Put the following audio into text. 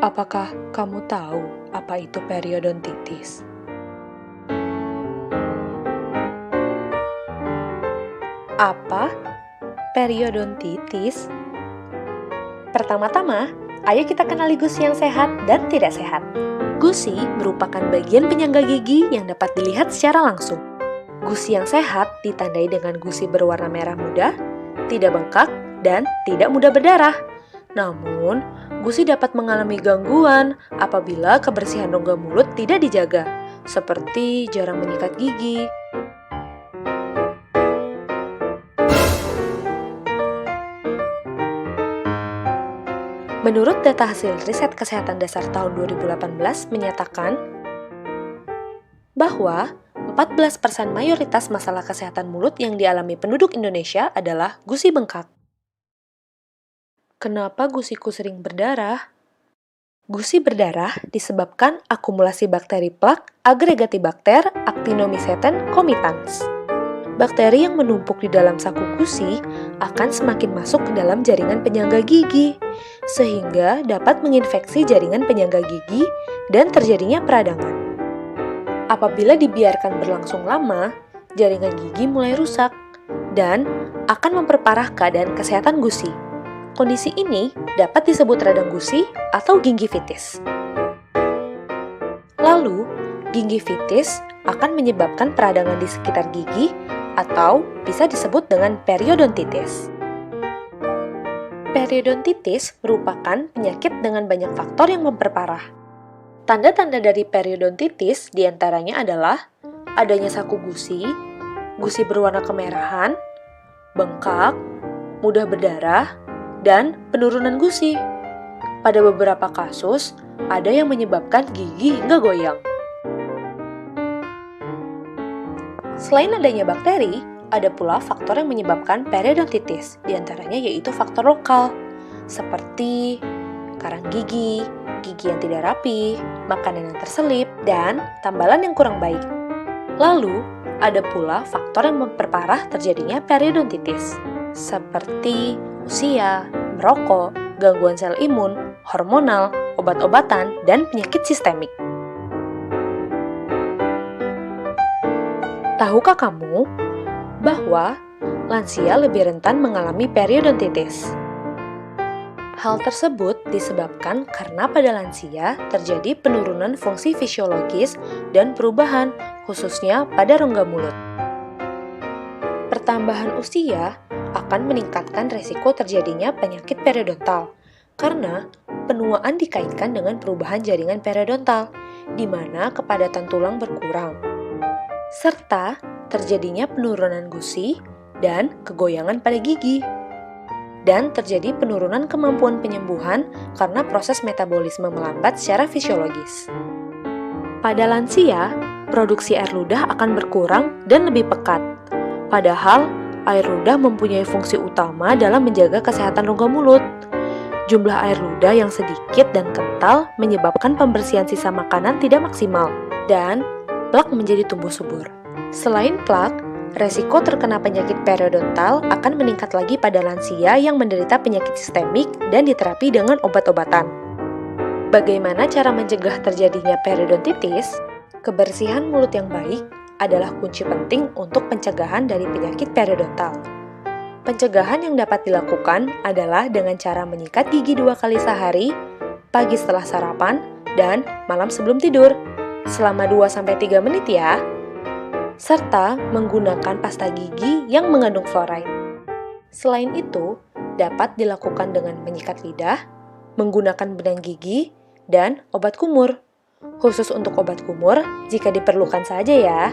Apakah kamu tahu apa itu periodontitis? Apa periodontitis? Pertama-tama, ayo kita kenali gusi yang sehat dan tidak sehat. Gusi merupakan bagian penyangga gigi yang dapat dilihat secara langsung. Gusi yang sehat ditandai dengan gusi berwarna merah muda, tidak bengkak, dan tidak mudah berdarah. Namun, gusi dapat mengalami gangguan apabila kebersihan rongga mulut tidak dijaga, seperti jarang menyikat gigi. Menurut data hasil riset kesehatan dasar tahun 2018 menyatakan bahwa 14% mayoritas masalah kesehatan mulut yang dialami penduduk Indonesia adalah gusi bengkak. Kenapa gusiku sering berdarah? Gusi berdarah disebabkan akumulasi bakteri plak Aggregatibacter actinomycetes comitans. Bakteri yang menumpuk di dalam saku gusi akan semakin masuk ke dalam jaringan penyangga gigi, sehingga dapat menginfeksi jaringan penyangga gigi dan terjadinya peradangan. Apabila dibiarkan berlangsung lama, jaringan gigi mulai rusak dan akan memperparah keadaan kesehatan gusi. Kondisi ini dapat disebut radang gusi atau gingivitis. Lalu, gingivitis akan menyebabkan peradangan di sekitar gigi atau bisa disebut dengan periodontitis. Periodontitis merupakan penyakit dengan banyak faktor yang memperparah. Tanda-tanda dari periodontitis diantaranya adalah adanya saku gusi, gusi berwarna kemerahan, bengkak, mudah berdarah, dan penurunan gusi. Pada beberapa kasus, ada yang menyebabkan gigi hingga goyang. Selain adanya bakteri, ada pula faktor yang menyebabkan periodontitis, diantaranya yaitu faktor lokal, seperti karang gigi, gigi yang tidak rapi, makanan yang terselip, dan tambalan yang kurang baik. Lalu, ada pula faktor yang memperparah terjadinya periodontitis, seperti usia, merokok, gangguan sel imun, hormonal, obat-obatan, dan penyakit sistemik. Tahukah kamu bahwa lansia lebih rentan mengalami periodontitis? Hal tersebut disebabkan karena pada lansia terjadi penurunan fungsi fisiologis dan perubahan, khususnya pada rongga mulut. Pertambahan usia akan meningkatkan resiko terjadinya penyakit periodontal, karena penuaan dikaitkan dengan perubahan jaringan periodontal, di mana kepadatan tulang berkurang, serta terjadinya penurunan gusi dan kegoyangan pada gigi. Dan terjadi penurunan kemampuan penyembuhan karena proses metabolisme melambat secara fisiologis. Pada lansia, produksi air ludah akan berkurang dan lebih pekat. Padahal, air ludah mempunyai fungsi utama dalam menjaga kesehatan rongga mulut. Jumlah air ludah yang sedikit dan kental menyebabkan pembersihan sisa makanan tidak maksimal, dan plak menjadi tumbuh subur. Selain plak, resiko terkena penyakit periodontal akan meningkat lagi pada lansia yang menderita penyakit sistemik dan diterapi dengan obat-obatan. Bagaimana cara mencegah terjadinya periodontitis? Kebersihan mulut yang baik adalah kunci penting untuk pencegahan dari penyakit periodontal. Pencegahan yang dapat dilakukan adalah dengan cara menyikat gigi 2 kali sehari, pagi setelah sarapan, dan malam sebelum tidur, selama 2-3 menit ya. Serta menggunakan pasta gigi yang mengandung fluoride. Selain itu, dapat dilakukan dengan menyikat lidah, menggunakan benang gigi, dan obat kumur. Khusus untuk obat kumur, jika diperlukan saja ya.